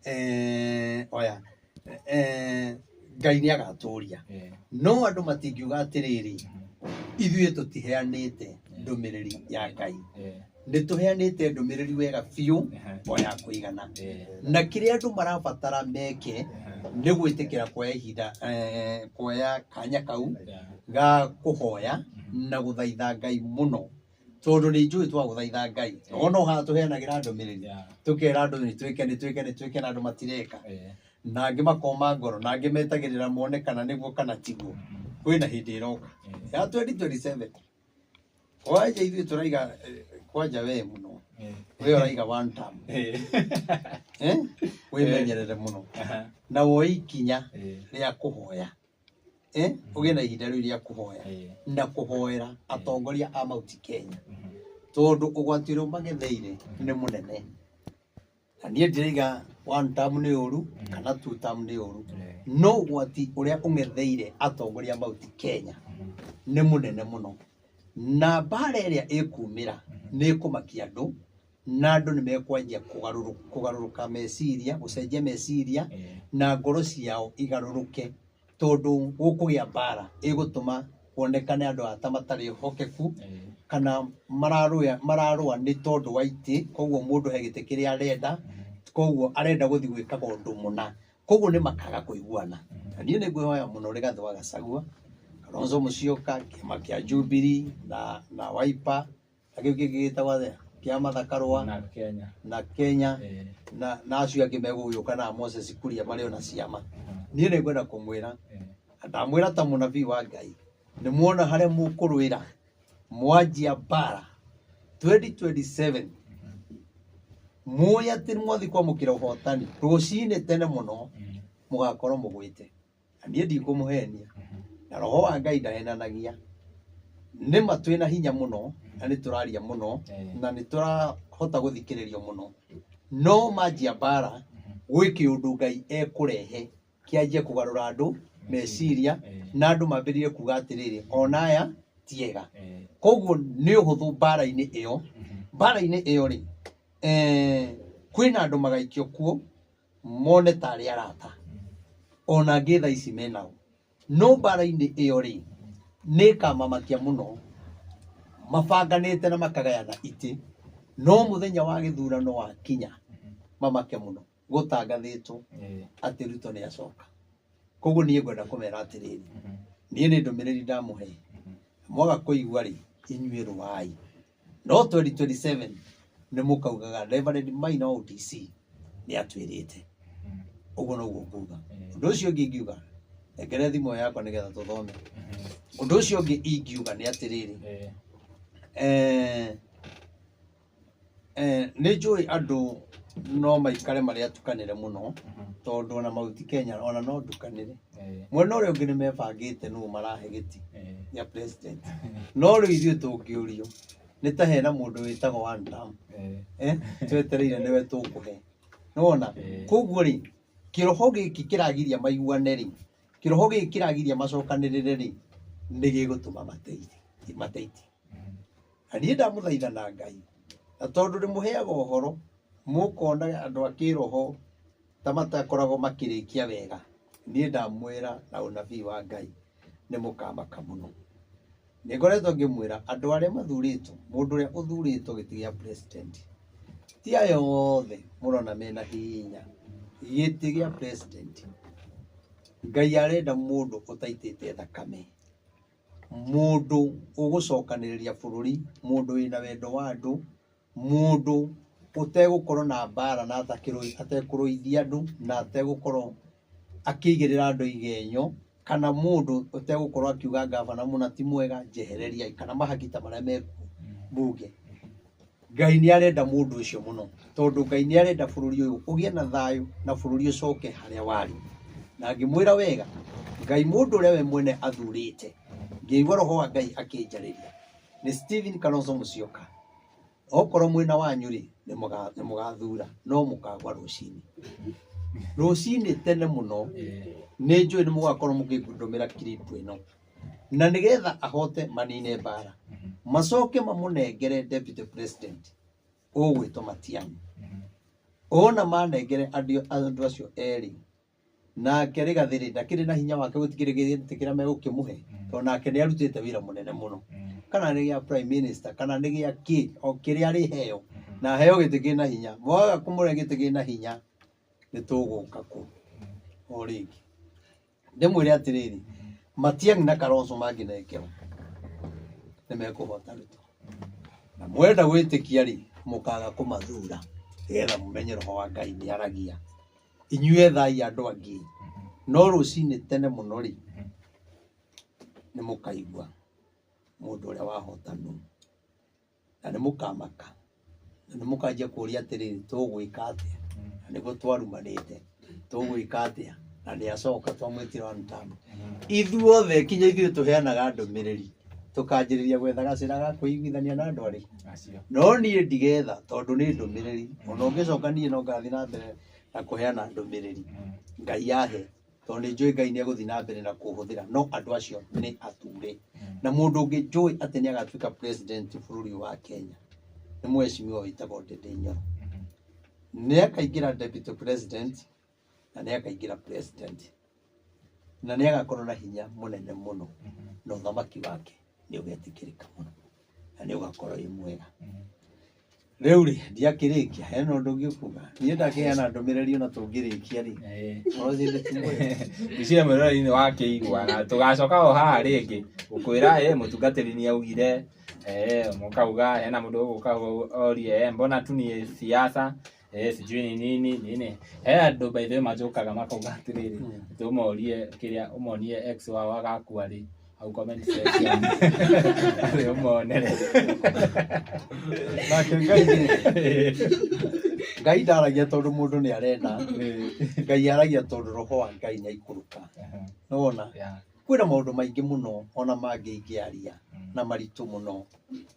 oya Ngai nĩ agatũria no andũ matingiuga atĩrĩrĩ ithuĩ tũtiheanĩte ndũmĩrĩri ya Ngai nĩ tũheanĩte ndũmĩrĩri wega biũ oya kũigana na kĩrĩa andũ marabatara meke nĩ gwĩtĩkĩra kuoya ihinda kuoya kanya kau ga kũhoya na gũthaitha Ngai mũno tondũ nĩ njũĩ twa gũthaitha Ngai ona haha tũheanagĩra ndũmĩrĩri tũkera andũ nĩ twĩke na andũ matireka na angĩ makoma ngoro na angĩ metagĩrĩra mone kana nĩguo kana tiguo kwĩna hĩndĩ ĩroka ya 2027 waje ithuĩ tũraiga kwanja we mũno we ũraiga one term wĩmenyerere mũno na woe ikinya rĩa kũhoya ũgĩe na ihinda rĩu rĩa kũhoya na kũhoera atongoria a Mount Kenya tondũ ũgwati ũrĩa magetheire nĩ mũnene na niĩ ndĩraiga one term nĩ ũru kana two term nĩ ũru no ũgwati ũrĩa ũng'etheire atongoria a Mount Kenya nĩ mũnene mũno na mbara ĩrĩa ĩkumĩra nĩ ĩkũmakia andũ na andũ nĩ mekwanjia kũgarũrũka meciria gũcenjia meciria na ngoro ciao igarũrũke tondũ gũkũgĩa mbara ĩgũtũma kuonekane andũ ata matarĩ hokeku kana mararũa nĩ tondũ wa itĩ koguo mũndũ he gĩtĩ kĩrĩa arenda koguo arenda gũthiĩ gwĩkaga ũndũ mũna koguo nĩ makaga kũiguana na niĩ nĩ ngwĩhoya mũno Rigathĩ wa Gachagua Kalonzo Musyoka kĩama kĩa Jubilee na Wiper na kĩu kĩngĩ gĩtagwo kĩa Martha Karua na Kenya na acio angĩ megũgĩũka na Moses Kuria marĩ ona ciama niĩ nĩ ngwenda kũmwĩra ndamwĩra ta mũnabii wa Ngai nĩ muona harĩa mũkũrũĩra mwanjia mbara 2027 muoya atĩ mwathi kwamũkĩra ũhotani rũcinĩ tene mũno mũgakorwo mũgwĩte na niĩ ndikũmũhenia na roho wa Ngai ndahenanagia nĩma twĩna hinya mũno na nĩ tũraria mũno na nĩ tũrahota gũthikĩrĩrio mũno no manjia mbara gwĩ kĩũndũ Ngai ekũrehe kĩanjie kũgarũra andũ meciria na andũ mambĩrĩrie kuga atĩrĩrĩ ona aya tiega koguo nĩ ũhũthũ mbara-inĩ ĩyo rĩ kwĩna andũ magaikio kuo mone tarĩ arata ona angĩ thaa ici menao no mbara-inĩ ĩyo rĩ nĩ kamamakia mũno mabanganĩte na makagayana itĩ no mũthenya wa gĩthurano wa kinya mamake mũno gũtangathĩtwo atĩ Ruto nĩ acoka koguo niĩ ngwenda kũmera atĩrĩrĩ niĩ nĩ ndũmĩrĩri ndamũhe mwaga kũigua rĩ inyuĩ rũai no 2027 nĩ mũkaugaga Reverend Maina wa ODC nĩ atwĩrĩte ũguo noguo nguga ũndũ ũcio ũngĩ ingiuga ngere thimũ yakwa nĩgetha tũthome ũndũ ũcio ũngĩ ingiuga nĩ atĩrĩrĩ nĩ njũĩ andũ no maikare marĩ atukanĩre mũno tondũ ona Mount Kenya ona no ndukanĩre mwena ũrĩa ũngĩ nĩ mebangĩte nũũ marahe gĩtĩ gĩa president no rĩu ithuĩ tũngĩũrio nĩ ta hena mũndũ wĩtagwo one term twetereire nĩwe tũkũhe nona koguo rĩ kĩroho gĩkĩ kĩragiria maiguane rĩ kĩroho gĩkĩ kĩragiria macokanĩrĩre rĩ nĩ gĩgũtũma mateithie na niĩ ndamũthaitha na Ngai na tondũ ndĩmũheaga ũhoro mũkona andũ a kĩroho ta matakoragwo makĩrĩkia wega niĩ ndamwĩra na ũnabii wa Ngai nĩ mũkamaka mũno nĩ ngoretwo ngĩmwĩra andũ arĩa mathurĩtwo mũndũ ũrĩa ũthurĩtwo gĩtĩ gĩa president ti aya othe mũrona mena hinya gĩtĩ gĩa president Ngai arenda mũndũ ũtaitĩte thakame mũndũ ũgũcokanĩrĩria bũrũri mũndũ wĩna wendo wa andũ mũndũ ũtegũkorwo na mbara na atekũrũithia andũ na ategũkorwo akĩigĩrĩra andũ igenyo kana mũndũ ũtegũkorwo akiuga ngavana mũna ti mwega njehereria kana mahaki ta marĩa mekuo mbunge Ngai nĩ arenda mũndũ ũcio mũno tondũ Ngai nĩ arenda bũrũri ũyũ ũgĩe na thayũ na bũrũri ũcoke harĩa warĩ na ngĩmwĩra wega Ngai mũndũ ũrĩa we mwene athurĩte ngĩigua roho wa Ngai akĩnjarĩria nĩ Stephen Kalonzo Musyoka okorwo mwena wanyu rĩ nĩ mũgathura no mũkagwa rũcinĩ tene mũno nĩ njũĩ nĩ mũgakorwo mũkĩndũmĩra clip ĩno na nĩgetha ahote manine mbara macoke mamũnengere deputy president ũgwĩtwo Matiang'i ona manengere andu acio eri nake Rigathiri ndakiri na hinya wake gutikira megukimuhe to nake ni arutite wira munene muno kana ni ya prime minister kana ni ya ki o kiri ari heo na heo gitiki na hinya mwaga kumure gitiki na hinya ni tuguka ku origi ndimwire atiriri Matiang'i na Kalonzo manginekero nimekuhota ruto na mwenda gwitikia ri mukaga kumathura getha mumenye roho wa Ngai ni aragia inyue thai andu angi no rucini tene muno ri ni mukaigua mundu uria wahotanu na ni mukamaka na ni mukanjia kuria atiriri tugwika atia na niguo twarumanite tugwika atia na ni acoka twamwitira wa ntambo ithuothe kinya ithuĩ tuheanaga ndumiriri tukanjiriria gwetha gacira ga kuiguithania na andu ari no nie ndigetha tondu ni ndumiriri ona ungicoka nie no ngathi na mbere na kuheana ndumiriri Ngai yahe tondu ni njui Ngai ni aguthi na mbere na kuhuthira no andu acio ni ature na mundu ungi njui ati ni agatuika president bururi wa Kenya ni mweshimiwa witagwo Ndindi Nyoro ni akaingira deputy president na ni akaingira president na ni agakorwo na hinya munene muno no thamaki wake ni ugetikirika muno na ni ugakorwo i mwega riu ri ndiakirikia hena undu ngikuga ni ndakiheana ndumiriri ona tungirikia ri iciye mwirori-ini wakiigua na tugacoka o haha ringi gukwira mutungatiri ni augire mukauga hena mundu uguka orie mbona tu ni siasa sijui ni nini andu by the way majokaga makauga atiriri tumorie kiria umonie ex wao agakua ri au comment section ari umonere Ngai ndaragia tondu mundu ni arenda Ngai aragia tondu roho wa Ngai ni aikuruka nona kwina maundu maingi muno ona mangi ingiaria na maritu muno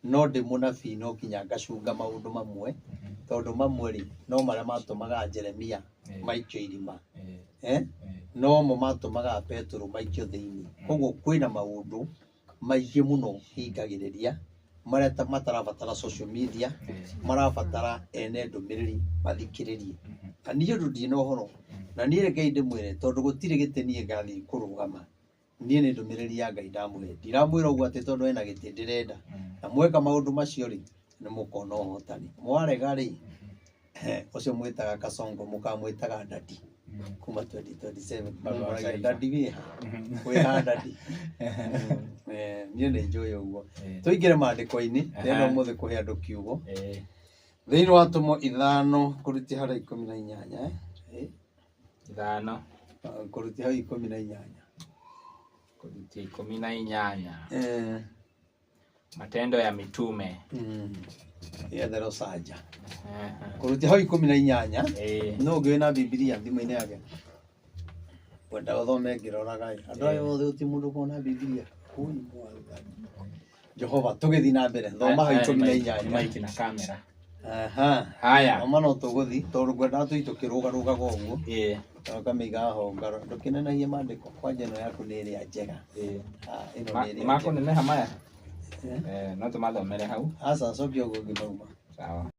no ndi munabii no kinya ngacunga maundu mamwe tondu mamwe ri no maria matumaga Jeremia maikio irima no mo matumaga Petro maikio thiini koguo kwina maundu maingi muno hingagiriria maria matarabatara social media marabatara ene ndumiriri mathikiririe na niĩ ndĩ na ũhoro na niĩ reke ndĩmwĩre tondu gutire gĩtĩ ngathi kurugama niĩ nĩ ndumiriri ya Ngai ndamwĩre ndiramwĩra ũguo atĩ tondu ena gĩtĩ ndĩrenda na mweka maundu macio ri nĩ mũkona ũhotani mwarega ri ucio mwitaga Kasongo mukamwitaga Ndadi kuma 2027 Ndadi wiha Ndadi niĩ nĩ njũĩ ũguo tũingĩre maandĩko-inĩ rĩrĩa ũmũthĩ kũhe andũ kiugo thĩinĩ wa Tũmwo 5 kũruti harĩa 18 5 kũruti harĩa 18 kũruti 18 Matendo ya Mitume yethero Saja kũruti harĩa 18 no ngĩoĩ na Biblia thimũ-inĩ yake kwenda ũthome ngĩroraga andũ aya othe ũti mũndũ kuona Biblia Jehova tũgĩthi na mbere thoma harĩa 18 maiki na kamera haya mama no tũgũthi tondu ngwenda tũikĩrũgarũgaga ũguo kamĩiga ho ngaro ndũkĩnenagie maandĩko kwanja ĩno yaku nĩ ĩrĩa njega ĩno nĩ ĩrĩa makũneneha maya no tũmathomere hau aca cokia ũguo ngĩmauma sawa